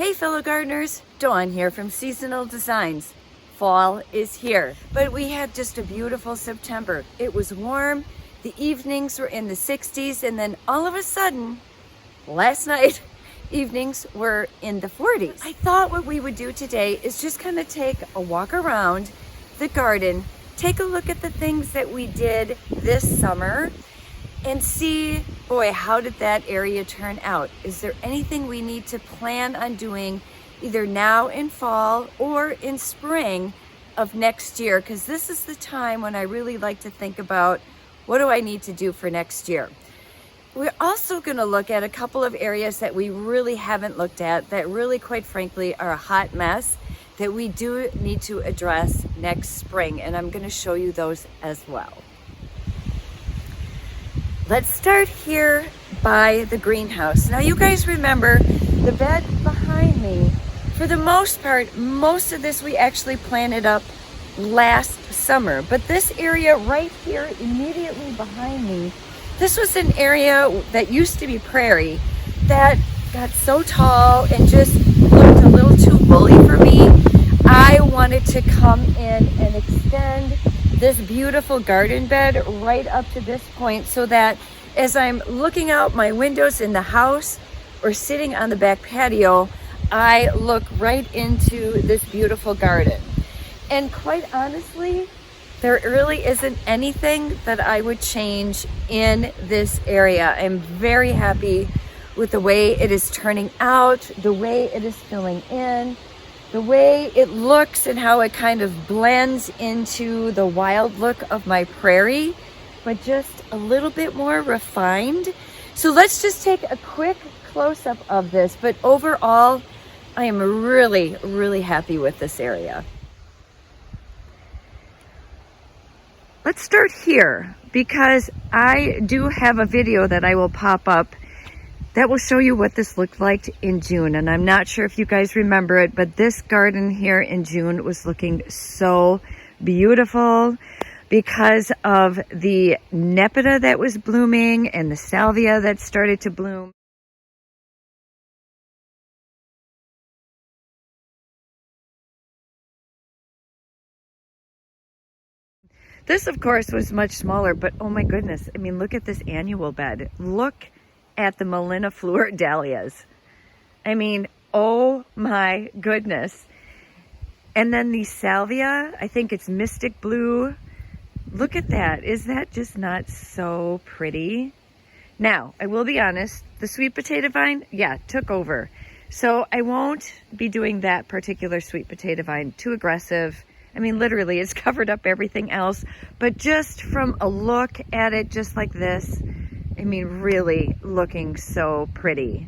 Hey fellow gardeners, Dawn here from Seasonal Designs. Fall is here, but we had just a beautiful September. It was warm, the evenings were in the 60s, and then all of a sudden, last night, evenings were in the 40s. I thought what we would do today is just kind of take a walk around the garden, take a look at the things that we did this summer, and see, boy, how did that area turn out? Is there anything we need to plan on doing either now in fall or in spring of next year? Because this is the time when I really like to think about what do I need to do for next year. We're also going to look at a couple of areas that we really haven't looked at that really, quite frankly, are a hot mess that we do need to address next spring. And I'm going to show you those as well. Let's start here by the greenhouse. Now you guys remember the bed behind me. For the most part, most of this we actually planted up last summer. But this area right here immediately behind me, this was an area that used to be prairie that got so tall and just looked a little too woolly for me. I wanted to come in and extend this beautiful garden bed right up to this point so that as I'm looking out my windows in the house or sitting on the back patio, I look right into this beautiful garden. And quite honestly, there really isn't anything that I would change in this area. I'm very happy with the way it is turning out, the way it is filling in, the way it looks and how it kind of blends into the wild look of my prairie, but just a little bit more refined. So let's just take a quick close-up of this. But overall, I am really, really happy with this area. Let's start here because I do have a video that I will pop up that will show you what this looked like in June. And I'm not sure if you guys remember it, but this garden here in June was looking so beautiful because of the Nepeta that was blooming and the Salvia that started to bloom. This, of course, was much smaller, but oh my goodness. I mean, look at this annual bed. Look at the Melina-Fleur dahlias. I mean, oh my goodness. And then the Salvia, I think it's Mystic Blue. Look at that. Is that just not so pretty? Now, I will be honest, the sweet potato vine, yeah, took over. So I won't be doing that particular sweet potato vine. Too aggressive. I mean, literally, it's covered up everything else. But just from a look at it just like this, I mean, really looking so pretty.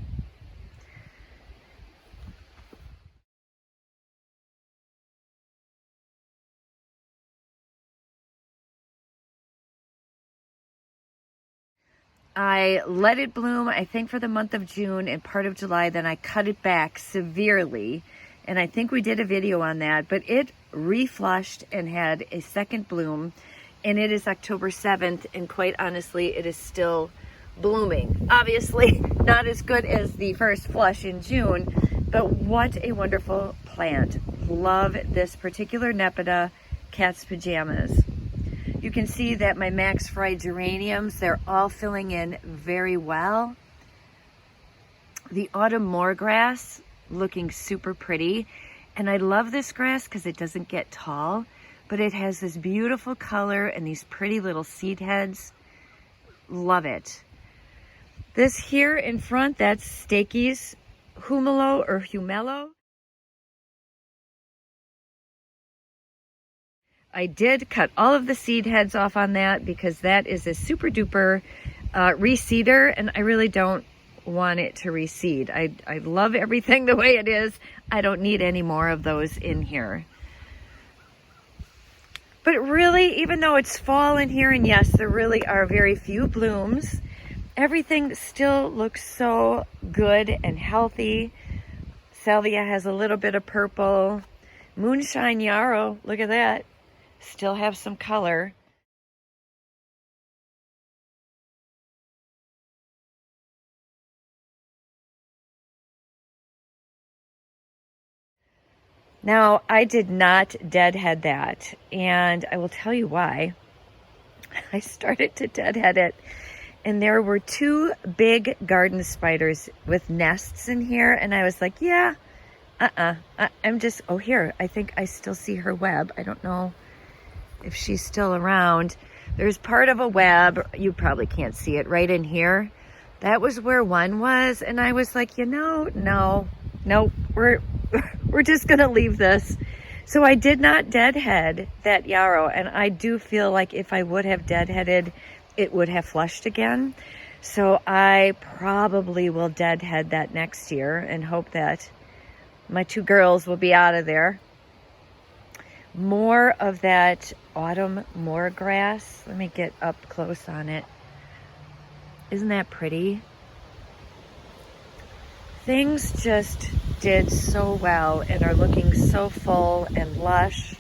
I let it bloom, I think, for the month of June and part of July. Then I cut it back severely. And I think we did a video on that. But it reflushed and had a second bloom. And it is October 7th. And quite honestly, it is still blooming. Obviously, not as good as the first flush in June. But what a wonderful plant. Love this particular Nepeta cat's pajamas. You can see that my Max Fry geraniums, they're all filling in very well. The autumn moor grass looking super pretty. And I love this grass because it doesn't get tall, but it has this beautiful color and these pretty little seed heads. Love it. This here in front, that's Stakey's Humelo or Humelo. I did cut all of the seed heads off on that because that is a super duper reseeder, and I really don't want it to reseed. I love everything the way it is. I don't need any more of those in here. But really, even though it's fall in here, and yes, there really are very few blooms, everything still looks so good and healthy. Salvia has a little bit of purple. Moonshine Yarrow, look at that. Still have some color. Now, I did not deadhead that, and I will tell you why. I started to deadhead it, and there were 2 big garden spiders with nests in here, and I was like, yeah, I'm just, oh, here, I think I still see her web. I don't know if she's still around. There's part of a web, you probably can't see it, right in here. That was where one was, and I was like, no, we're just gonna leave this. So I did not deadhead that yarrow, and I do feel like if I would have deadheaded, it would have flushed again. So I probably will deadhead that next year and hope that my 2 girls will be out of there. More of that autumn moor grass. Let me get up close on it. Isn't that pretty? Things just did so well and are looking so full and lush.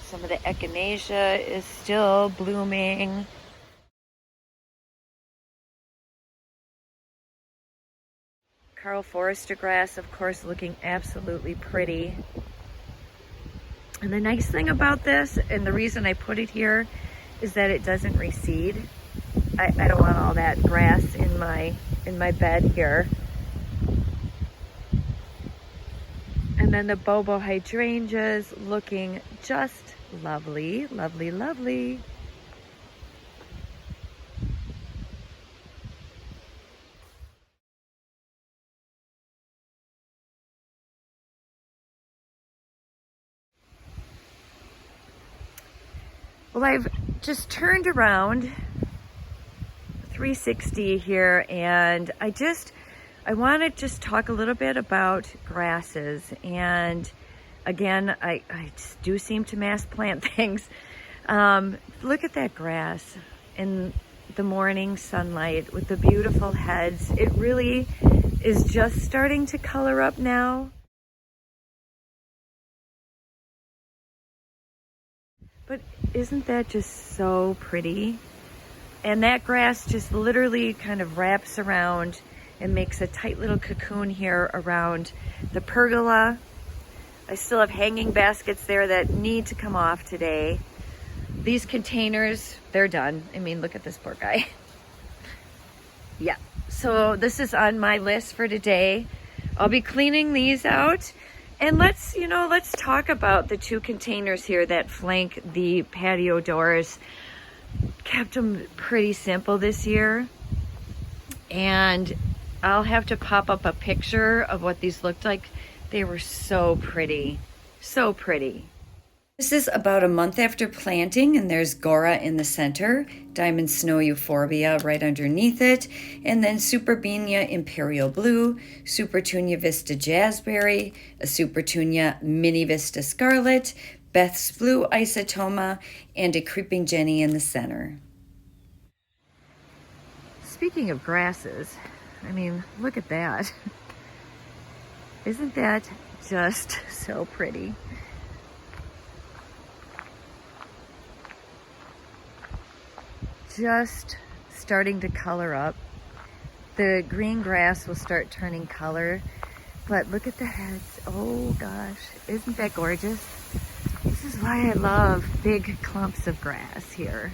Some of the echinacea is still blooming. Carl Forester grass, of course, looking absolutely pretty. And the nice thing about this, and the reason I put it here, is that it doesn't recede. I don't want all that grass in my bed here. And then the bobo hydrangeas looking just lovely, lovely, lovely. Well, I've just turned around 360 here, and I want to just talk a little bit about grasses. And again, I do seem to mass plant things. Look at that grass in the morning sunlight with the beautiful heads. It really is just starting to color up now. But isn't that just so pretty? And that grass just literally kind of wraps around and makes a tight little cocoon here around the pergola. I still have hanging baskets there that need to come off today. These containers, they're done. I mean, look at this poor guy. Yeah, so this is on my list for today. I'll be cleaning these out. And let's talk about the 2 containers here that flank the patio doors. Kept them pretty simple this year. And I'll have to pop up a picture of what these looked like. They were so pretty, so pretty. This is about a month after planting, and there's Gora in the center, Diamond Snow Euphorbia right underneath it, and then Superbinia Imperial Blue, Supertunia Vista Jazzberry, a Supertunia Mini Vista Scarlet, Beth's Blue Isotoma, and a Creeping Jenny in the center. Speaking of grasses, I mean, look at that. Isn't that just so pretty? Just starting to color up. The green grass will start turning color, but look at the heads. Oh gosh, isn't that gorgeous? This is why I love big clumps of grass here.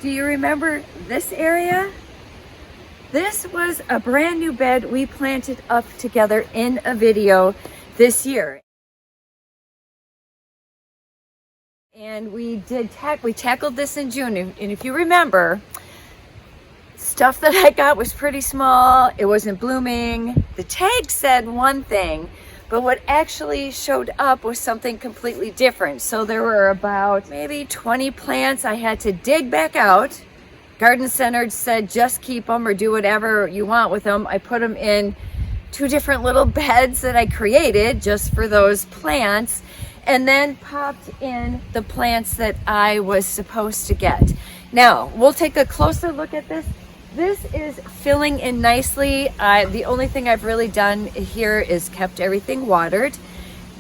Do you remember this area? This was a brand new bed we planted up together in a video this year. And we tackled this in June. And if you remember, stuff that I got was pretty small. It wasn't blooming. The tag said one thing, but what actually showed up was something completely different. So there were about maybe 20 plants I had to dig back out. Garden Center said just keep them or do whatever you want with them. I put them in 2 different little beds that I created just for those plants, and then popped in the plants that I was supposed to get. Now, we'll take a closer look at this. This is filling in nicely. The only thing I've really done here is kept everything watered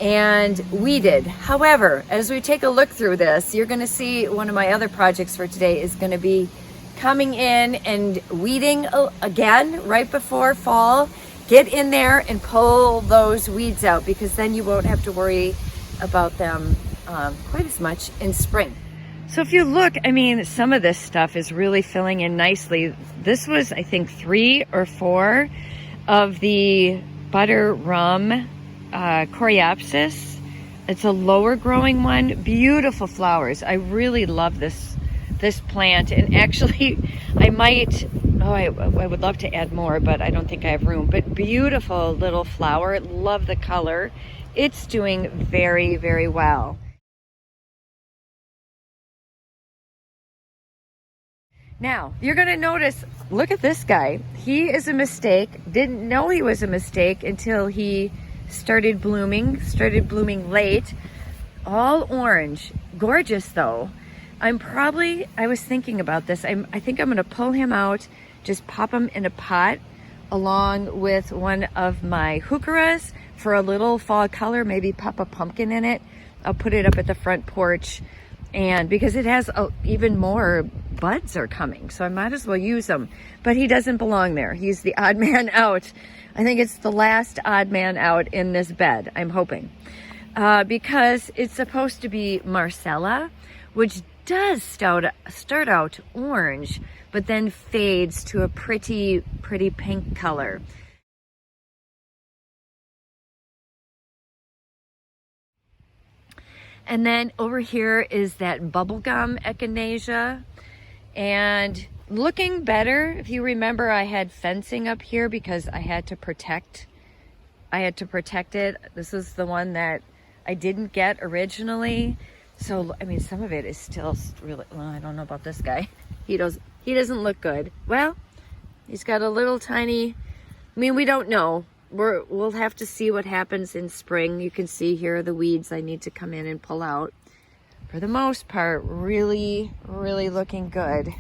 and weeded. However, as we take a look through this, you're gonna see one of my other projects for today is gonna be coming in and weeding again right before fall get in there and pull those weeds out, because then you won't have to worry about them quite as much in spring. So if you look, I mean, some of this stuff is really filling in nicely. This was, I think, 3 or 4 of the butter rum coreopsis. It's a lower growing one. Beautiful flowers. I really love this plant, and actually I might, I would love to add more, but I don't think I have room. But beautiful little flower. Love the color. It's doing very, very well. Now, you're going to notice, look at this guy. He is a mistake. Didn't know he was a mistake until he started blooming late. All orange. Gorgeous, though. I was thinking about this. I think I'm going to pull him out, just pop him in a pot along with one of my heucheras for a little fall color, maybe pop a pumpkin in it. I'll put it up at the front porch, and because it has even more buds are coming, so I might as well use them. But he doesn't belong there. He's the odd man out. I think it's the last odd man out in this bed, I'm hoping. Because it's supposed to be Marcella, which does start out orange, but then fades to a pretty pink color. And then over here is that bubblegum echinacea, and looking better. If you remember, I had fencing up here because I had to protect it. This is the one that I didn't get originally. So, I mean, some of it is still really, well, I don't know about this guy. He doesn't look good. Well, he's got a little tiny, I mean, we don't know. We'll have to see what happens in spring. You can see here the weeds I need to come in and pull out. For the most part, really, really looking good.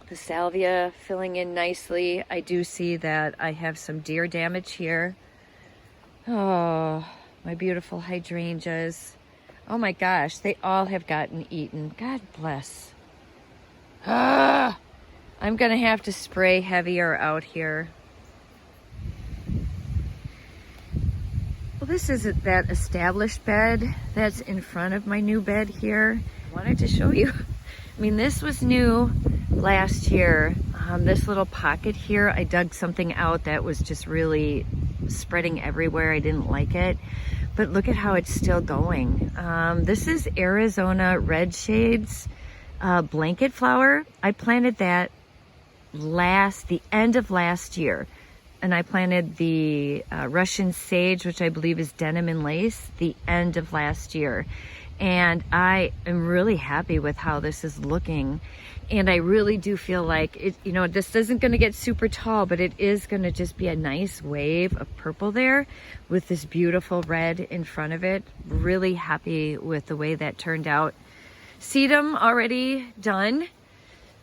The salvia filling in nicely. I do see that I have some deer damage here. Oh, my beautiful hydrangeas. Oh my gosh, they all have gotten eaten. God bless. I'm gonna have to spray heavier out here. Well, this is that established bed that's in front of my new bed here. I wanted to show you. I mean, this was new last year. This little pocket here, I dug something out that was just really spreading everywhere. I didn't like it, but look at how it's still going. This is Arizona Red Shades blanket flower. I planted that the end of last year. And I planted the Russian sage, which I believe is denim and lace, the end of last year. And I am really happy with how this is looking. And I really do feel like it, you know, this isn't going to get super tall, but it is going to just be a nice wave of purple there with this beautiful red in front of it. Really happy with the way that turned out. Sedum already done,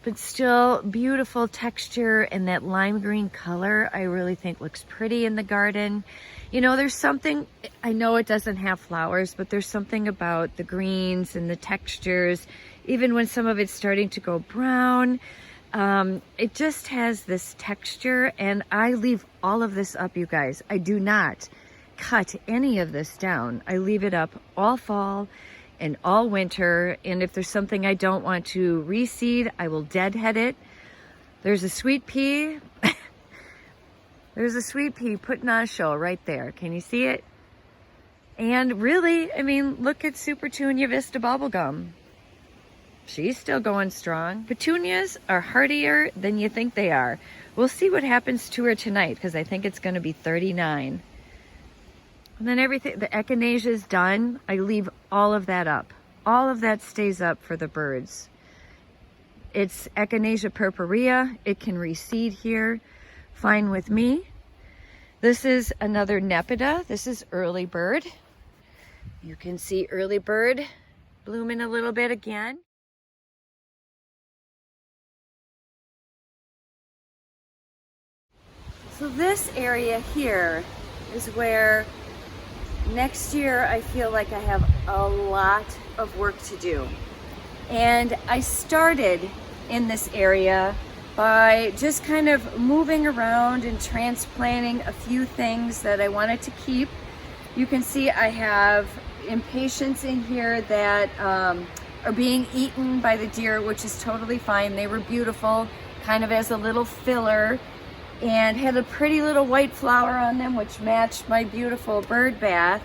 but still beautiful texture, and that lime green color I really think looks pretty in the garden. You know, there's something, I know it doesn't have flowers, but there's something about the greens and the textures, even when some of it's starting to go brown. It just has this texture, and I leave all of this up, you guys. I do not cut any of this down. I leave it up all fall and all winter, and if there's something I don't want to reseed, I will deadhead it. There's a sweet pea. There's a sweet pea putting on a show right there. Can you see it? And really, I mean, look at Super Tunia Vista Bubblegum. She's still going strong. Petunias are hardier than you think they are. We'll see what happens to her tonight, because I think it's going to be 39. And then everything, the echinacea is done. I leave all of that up. All of that stays up for the birds. It's Echinacea purpurea. It can reseed here. Fine with me. This is another Nepeta. This is early bird. You can see early bird blooming a little bit again. So this area here is where next year I feel like I have a lot of work to do. And I started in this area by just kind of moving around and transplanting a few things that I wanted to keep. You can see I have impatiens in here that are being eaten by the deer, which is totally fine. They were beautiful, kind of as a little filler, and had a pretty little white flower on them, which matched my beautiful bird bath.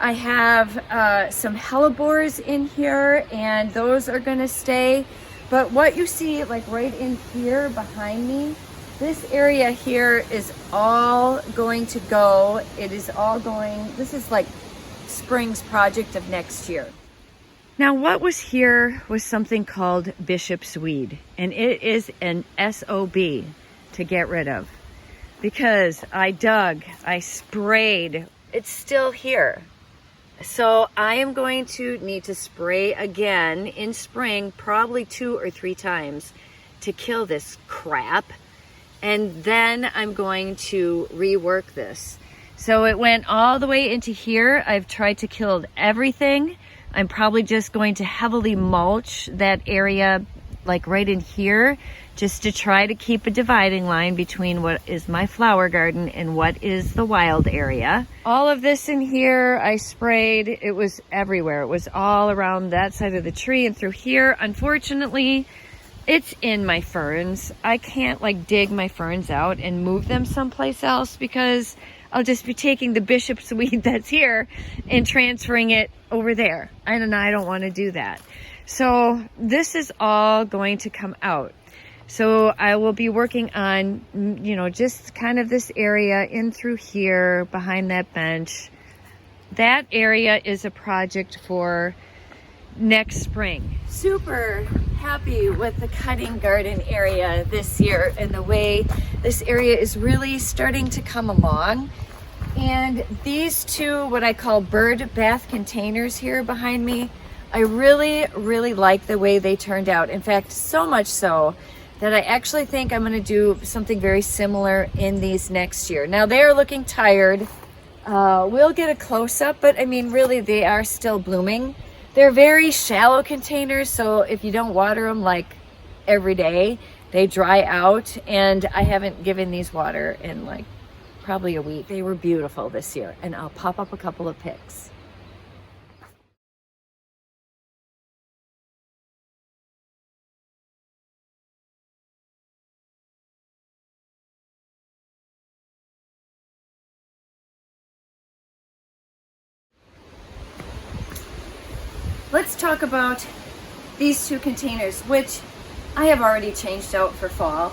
I have some hellebores in here, and those are gonna stay. But what you see like right in here behind me, this area here is all going to go. It is all going, this is like spring's project of next year. Now what was here was something called bishop's weed, and it is an SOB to get rid of, because I dug, I sprayed, it's still here. So I am going to need to spray again in spring, probably 2 or 3 times to kill this crap. And then I'm going to rework this. So it went all the way into here. I've tried to kill everything. I'm probably just going to heavily mulch that area like right in here, just to try to keep a dividing line between what is my flower garden and what is the wild area. All of this in here I sprayed. It was everywhere. It was all around that side of the tree and through here. Unfortunately, it's in my ferns. I can't like dig my ferns out and move them someplace else, because I'll just be taking the bishop's weed that's here and transferring it over there. And I don't want to do that. So this is all going to come out. So I will be working on, you know, just kind of this area in through here behind that bench. That area is a project for next spring. Super happy with the cutting garden area this year and the way this area is really starting to come along. And these two, what I call bird bath containers here behind me, I really, really like the way they turned out. In fact, so much so that I actually think I'm gonna do something very similar in these next year. Now they're looking tired. We'll get a close-up, but I mean, really, they are still blooming. They're very shallow containers, so if you don't water them like every day, they dry out, and I haven't given these water in like probably a week. They were beautiful this year, and I'll pop up a couple of pics. Let's talk about these two containers, which I have already changed out for fall.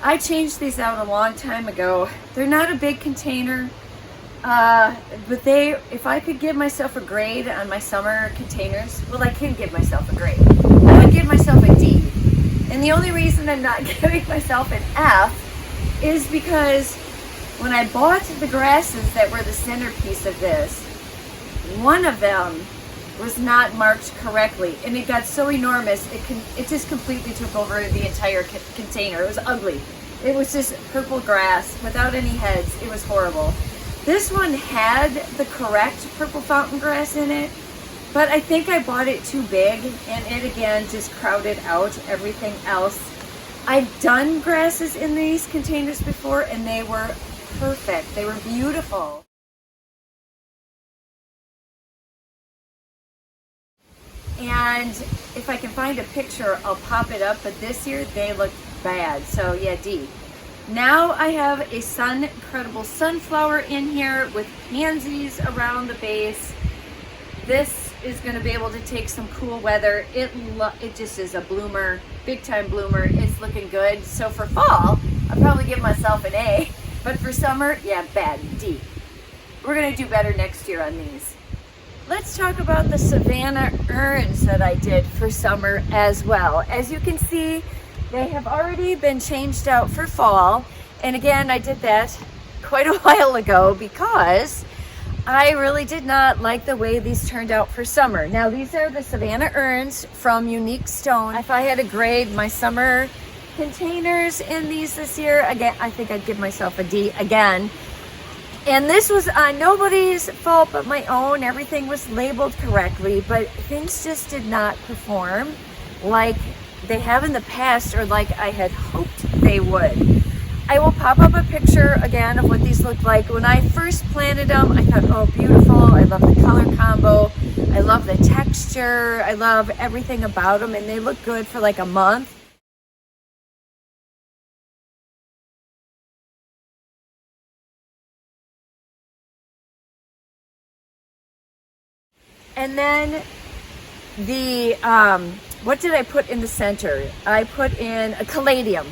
I changed these out a long time ago. They're not a big container, but if I could give myself a grade on my summer containers, well, I can give myself a grade. I would give myself a D. And the only reason I'm not giving myself an F is because when I bought the grasses that were the centerpiece of this, one of them was not marked correctly, and it got so enormous it just completely took over the entire container. It was ugly. It was just purple grass without any heads. It was horrible. This one had the correct purple fountain grass in it, but I think I bought it too big, and it again just crowded out everything else. I've done grasses in these containers before, and they were perfect. They were beautiful. And if I can find a picture, I'll pop it up, but this year they look bad. So yeah, D. Now I have a Suncredible sunflower in here with pansies around the base. This is going to be able to take some cool weather. It just is a bloomer, big time bloomer. It's looking good. So for fall, I'll probably give myself an A, but for summer, yeah, bad, D. We're going to do better next year on these. Let's talk about the Savannah urns that I did for summer as well. As you can see, they have already been changed out for fall. And again, I did that quite a while ago because I really did not like the way these turned out for summer. Now, these are the Savannah urns from Unique Stone. If I had to grade my summer containers in these this year, again, I think I'd give myself a D again. And this was nobody's fault but my own. Everything was labeled correctly, but things just did not perform like they have in the past, or like I had hoped they would. I will pop up a picture again of what these look like. When I first planted them, I thought, oh, beautiful. I love the color combo. I love the texture. I love everything about them, and they look good for like a month. And then the, what did I put in the center? I put in a caladium.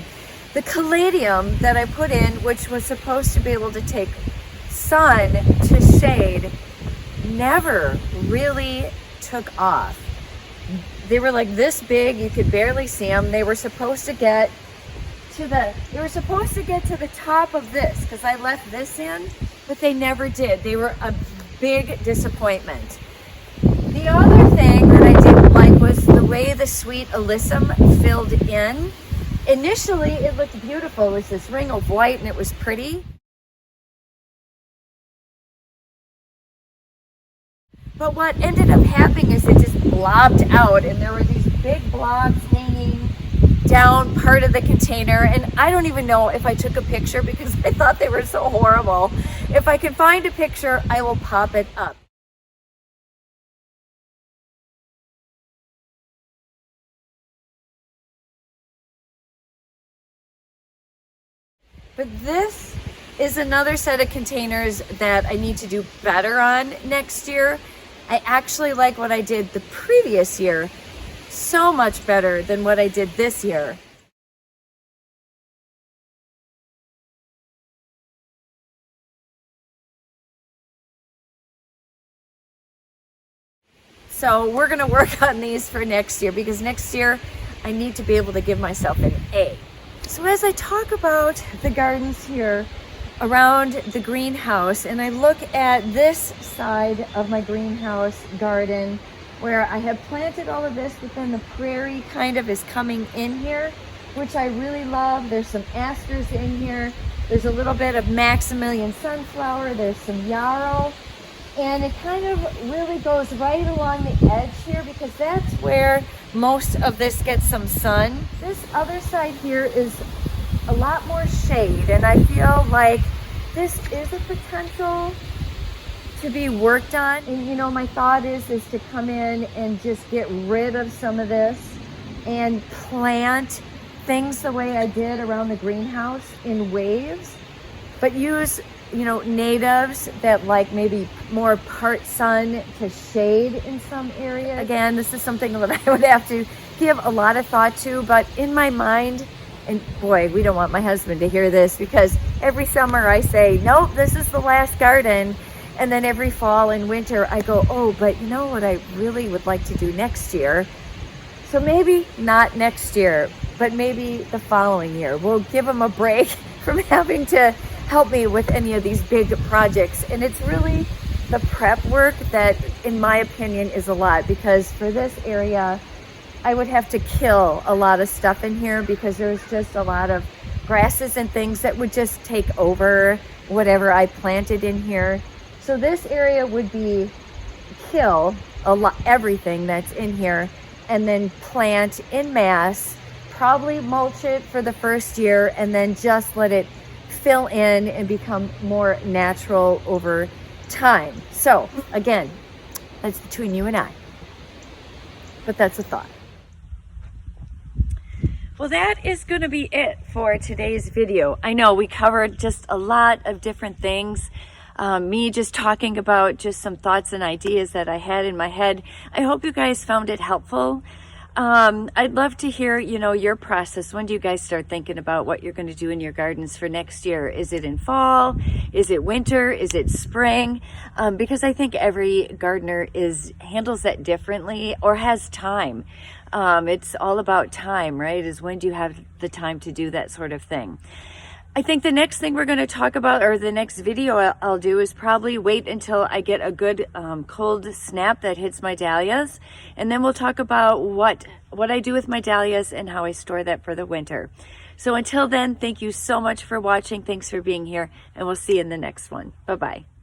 The caladium that I put in, which was supposed to be able to take sun to shade, never really took off. They were like this big, you could barely see them. They were supposed to get to the top of this, because I left this in, but they never did. They were a big disappointment. The other thing that I didn't like was the way the sweet alyssum filled in. Initially, it looked beautiful. It was this ring of white and it was pretty. But what ended up happening is it just blobbed out, and there were these big blobs hanging down part of the container. And I don't even know if I took a picture because I thought they were so horrible. If I can find a picture, I will pop it up. But this is another set of containers that I need to do better on next year. I actually like what I did the previous year so much better than what I did this year. So we're gonna work on these for next year, because next year I need to be able to give myself an A. So as I talk about the gardens here around the greenhouse, and I look at this side of my greenhouse garden where I have planted all of this, but then the prairie kind of is coming in here, which I really love. There's some asters in here. There's a little bit of Maximilian sunflower. There's some yarrow. And it kind of really goes right along the edge here, because that's where most of this gets some sun. This other side here is a lot more shade, and I feel like this is a potential to be worked on. And you know, my thought is to come in and just get rid of some of this and plant things the way I did around the greenhouse in waves, but use, you know, natives that like maybe more part sun to shade in some areas. Again, this is something that I would have to give a lot of thought to, but in my mind, and boy, we don't want my husband to hear this, because every summer I say, nope, this is the last garden. And then every fall and winter I go, oh, but you know what I really would like to do next year? So maybe not next year, but maybe the following year. We'll give him a break from having to help me with any of these big projects. And it's really the prep work that, in my opinion, is a lot, because for this area, I would have to kill a lot of stuff in here, because there's just a lot of grasses and things that would just take over whatever I planted in here. So this area would be kill everything that's in here, and then plant in mass, probably mulch it for the first year, and then just let it fill in and become more natural over time. So again, that's between you and I, but that's a thought. Well, that is going to be it for today's video. I know we covered just a lot of different things. Me just talking about just some thoughts and ideas that I had in my head. I hope you guys found it helpful. I'd love to hear, you know, your process. When do you guys start thinking about what you're going to do in your gardens for next year? Is it in fall? Is it winter? Is it spring? Because I think every gardener handles that differently, or has time. It's all about time, right? Is when do you have the time to do that sort of thing? I think the next thing we're going to talk about, or the next video I'll do, is probably wait until I get a good cold snap that hits my dahlias, and then we'll talk about what I do with my dahlias and how I store that for the winter. So until then, thank you so much for watching. Thanks for being here, and we'll see you in the next one. Bye-bye.